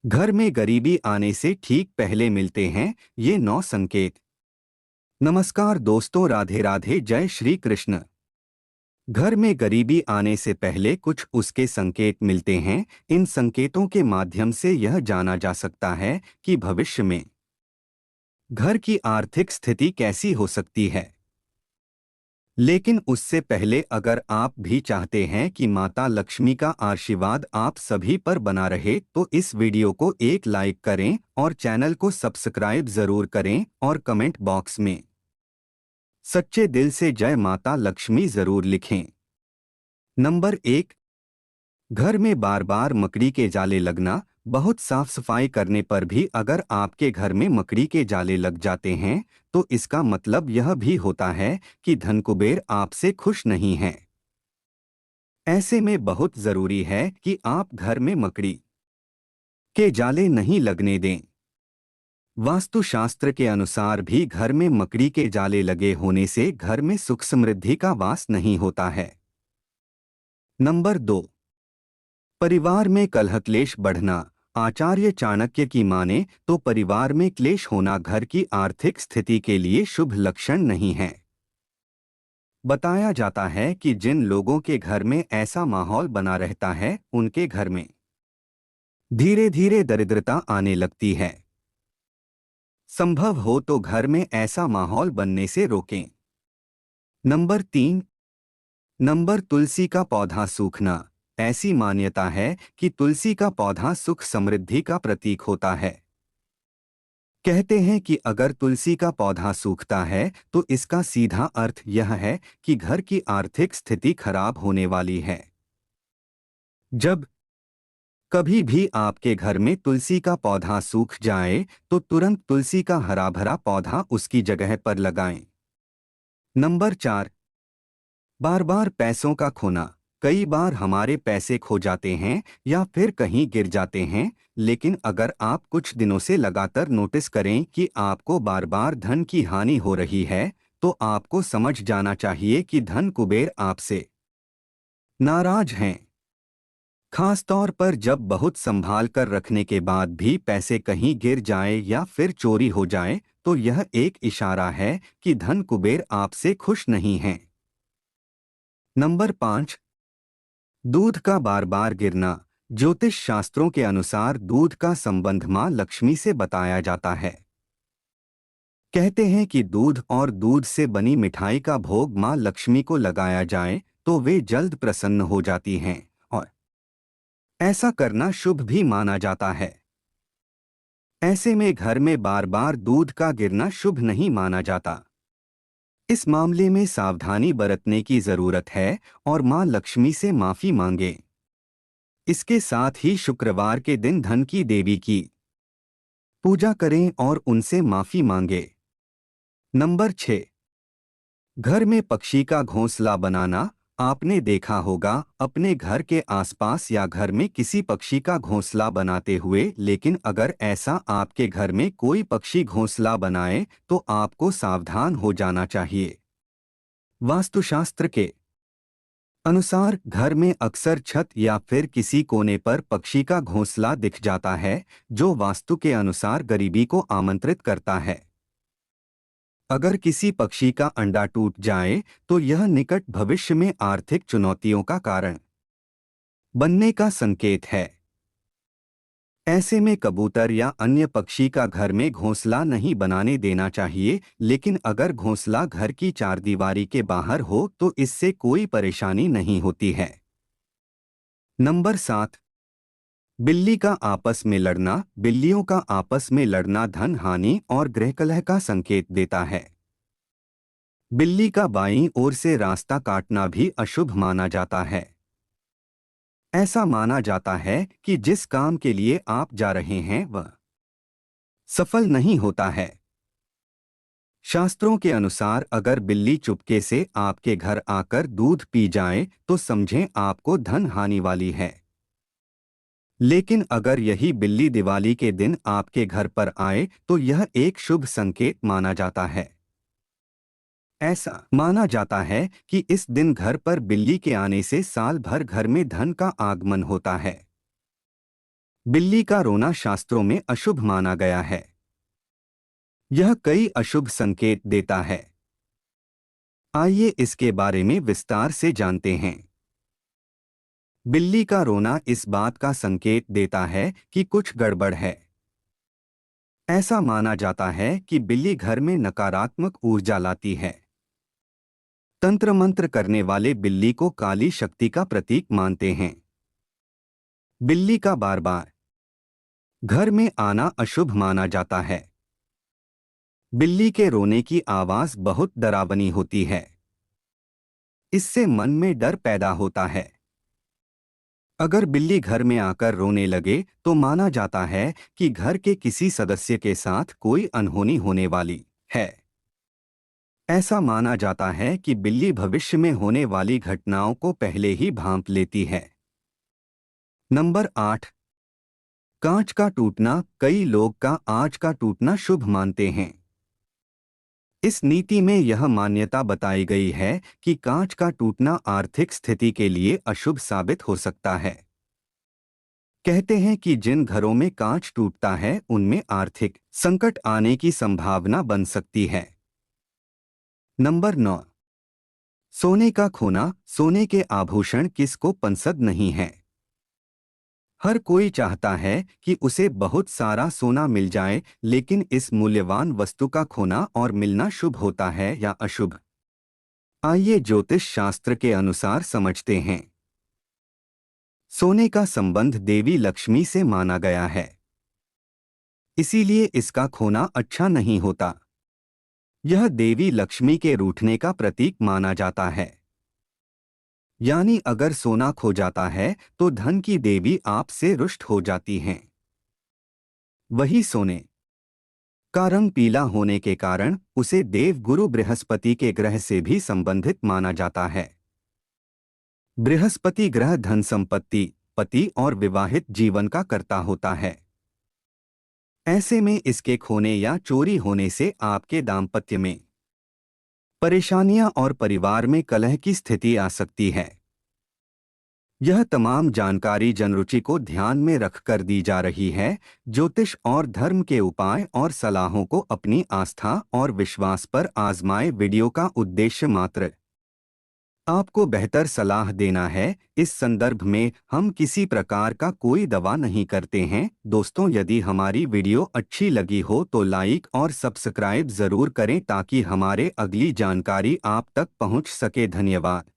घर में गरीबी आने से ठीक पहले मिलते हैं ये 9 संकेत। नमस्कार दोस्तों, राधे राधे, जय श्री कृष्ण। घर में गरीबी आने से पहले कुछ उसके संकेत मिलते हैं। इन संकेतों के माध्यम से यह जाना जा सकता है कि भविष्य में घर की आर्थिक स्थिति कैसी हो सकती है। लेकिन उससे पहले अगर आप भी चाहते हैं कि माता लक्ष्मी का आशीर्वाद आप सभी पर बना रहे तो इस वीडियो को एक लाइक करें और चैनल को सब्सक्राइब जरूर करें और कमेंट बॉक्स में सच्चे दिल से जय माता लक्ष्मी जरूर लिखें। नंबर 1, घर में बार बार मकड़ी के जाले लगना। बहुत साफ सफाई करने पर भी अगर आपके घर में मकड़ी के जाले लग जाते हैं तो इसका मतलब यह भी होता है कि धन कुबेर आपसे खुश नहीं है। ऐसे में बहुत जरूरी है कि आप घर में मकड़ी के जाले नहीं लगने दें। वास्तुशास्त्र के अनुसार भी घर में मकड़ी के जाले लगे होने से घर में सुख समृद्धि का वास नहीं होता है। नंबर 2, परिवार में कलह क्लेश बढ़ना। आचार्य चाणक्य की माने तो परिवार में क्लेश होना घर की आर्थिक स्थिति के लिए शुभ लक्षण नहीं है। बताया जाता है कि जिन लोगों के घर में ऐसा माहौल बना रहता है उनके घर में धीरे धीरे दरिद्रता आने लगती है। संभव हो तो घर में ऐसा माहौल बनने से रोकें। नंबर 3, तुलसी का पौधा सूखना। ऐसी मान्यता है कि तुलसी का पौधा सुख समृद्धि का प्रतीक होता है। कहते हैं कि अगर तुलसी का पौधा सूखता है तो इसका सीधा अर्थ यह है कि घर की आर्थिक स्थिति खराब होने वाली है। जब कभी भी आपके घर में तुलसी का पौधा सूख जाए तो तुरंत तुलसी का हरा भरा पौधा उसकी जगह पर लगाएं। नंबर 4, बार बार पैसों का खोना। कई बार हमारे पैसे खो जाते हैं या फिर कहीं गिर जाते हैं, लेकिन अगर आप कुछ दिनों से लगातार नोटिस करें कि आपको बार बार धन की हानि हो रही है तो आपको समझ जाना चाहिए कि धन कुबेर आपसे नाराज हैं। खास तौर पर जब बहुत संभाल कर रखने के बाद भी पैसे कहीं गिर जाए या फिर चोरी हो जाए तो यह एक इशारा है कि धन कुबेर आपसे खुश नहीं हैं। नंबर 5, दूध का बार बार गिरना। ज्योतिष शास्त्रों के अनुसार दूध का संबंध मां लक्ष्मी से बताया जाता है। कहते हैं कि दूध और दूध से बनी मिठाई का भोग मां लक्ष्मी को लगाया जाए तो वे जल्द प्रसन्न हो जाती हैं और ऐसा करना शुभ भी माना जाता है। ऐसे में घर में बार बार दूध का गिरना शुभ नहीं माना जाता। इस मामले में सावधानी बरतने की जरूरत है और मां लक्ष्मी से माफी मांगे। इसके साथ ही शुक्रवार के दिन धन की देवी की पूजा करें और उनसे माफी मांगे। नंबर 6, घर में पक्षी का घोंसला बनाना। आपने देखा होगा अपने घर के आसपास या घर में किसी पक्षी का घोंसला बनाते हुए, लेकिन अगर ऐसा आपके घर में कोई पक्षी घोंसला बनाए तो आपको सावधान हो जाना चाहिए। वास्तुशास्त्र के अनुसार घर में अक्सर छत या फिर किसी कोने पर पक्षी का घोंसला दिख जाता है, जो वास्तु के अनुसार गरीबी को आमंत्रित करता है। अगर किसी पक्षी का अंडा टूट जाए तो यह निकट भविष्य में आर्थिक चुनौतियों का कारण बनने का संकेत है। ऐसे में कबूतर या अन्य पक्षी का घर में घोंसला नहीं बनाने देना चाहिए, लेकिन अगर घोंसला घर की चारदीवारी के बाहर हो तो इससे कोई परेशानी नहीं होती है। नंबर 7, बिल्ली का आपस में लड़ना। बिल्लियों का आपस में लड़ना धन हानि और गृहकलह का संकेत देता है। बिल्ली का बाईं ओर से रास्ता काटना भी अशुभ माना जाता है। ऐसा माना जाता है कि जिस काम के लिए आप जा रहे हैं वह सफल नहीं होता है। शास्त्रों के अनुसार अगर बिल्ली चुपके से आपके घर आकर दूध पी जाए तो समझें आपको धन हानि वाली है। लेकिन अगर यही बिल्ली दिवाली के दिन आपके घर पर आए तो यह एक शुभ संकेत माना जाता है। ऐसा माना जाता है कि इस दिन घर पर बिल्ली के आने से साल भर घर में धन का आगमन होता है। बिल्ली का रोना शास्त्रों में अशुभ माना गया है। यह कई अशुभ संकेत देता है। आइए इसके बारे में विस्तार से जानते हैं। बिल्ली का रोना इस बात का संकेत देता है कि कुछ गड़बड़ है। ऐसा माना जाता है कि बिल्ली घर में नकारात्मक ऊर्जा लाती है। तंत्र मंत्र करने वाले बिल्ली को काली शक्ति का प्रतीक मानते हैं। बिल्ली का बार बार घर में आना अशुभ माना जाता है। बिल्ली के रोने की आवाज बहुत डरावनी होती है। इससे मन में डर पैदा होता है। अगर बिल्ली घर में आकर रोने लगे तो माना जाता है कि घर के किसी सदस्य के साथ कोई अनहोनी होने वाली है। ऐसा माना जाता है कि बिल्ली भविष्य में होने वाली घटनाओं को पहले ही भांप लेती है। नंबर 8, कांच का टूटना। कई लोग का आंच का टूटना शुभ मानते हैं। इस नीति में यह मान्यता बताई गई है कि कांच का टूटना आर्थिक स्थिति के लिए अशुभ साबित हो सकता है। कहते हैं कि जिन घरों में कांच टूटता है उनमें आर्थिक संकट आने की संभावना बन सकती है। नंबर 9, सोने का खोना। सोने के आभूषण किसको पसंद नहीं है। हर कोई चाहता है कि उसे बहुत सारा सोना मिल जाए, लेकिन इस मूल्यवान वस्तु का खोना और मिलना शुभ होता है या अशुभ? आइए ज्योतिष शास्त्र के अनुसार समझते हैं। सोने का संबंध देवी लक्ष्मी से माना गया है, इसीलिए इसका खोना अच्छा नहीं होता। यह देवी लक्ष्मी के रूठने का प्रतीक माना जाता है। यानी अगर सोना खो जाता है तो धन की देवी आपसे रुष्ट हो जाती हैं। वही सोने का रंग पीला होने के कारण उसे देवगुरु बृहस्पति के ग्रह से भी संबंधित माना जाता है। बृहस्पति ग्रह धन संपत्ति, पति और विवाहित जीवन का कर्ता होता है। ऐसे में इसके खोने या चोरी होने से आपके दाम्पत्य में परेशानियां और परिवार में कलह की स्थिति आ सकती है। यह तमाम जानकारी जनरुचि को ध्यान में रखकर दी जा रही है। ज्योतिष और धर्म के उपाय और सलाहों को अपनी आस्था और विश्वास पर आजमाएं। वीडियो का उद्देश्य मात्र आपको बेहतर सलाह देना है। इस संदर्भ में हम किसी प्रकार का कोई दवा नहीं करते हैं। दोस्तों, यदि हमारी वीडियो अच्छी लगी हो तो लाइक और सब्सक्राइब जरूर करें ताकि हमारे अगली जानकारी आप तक पहुंच सके। धन्यवाद।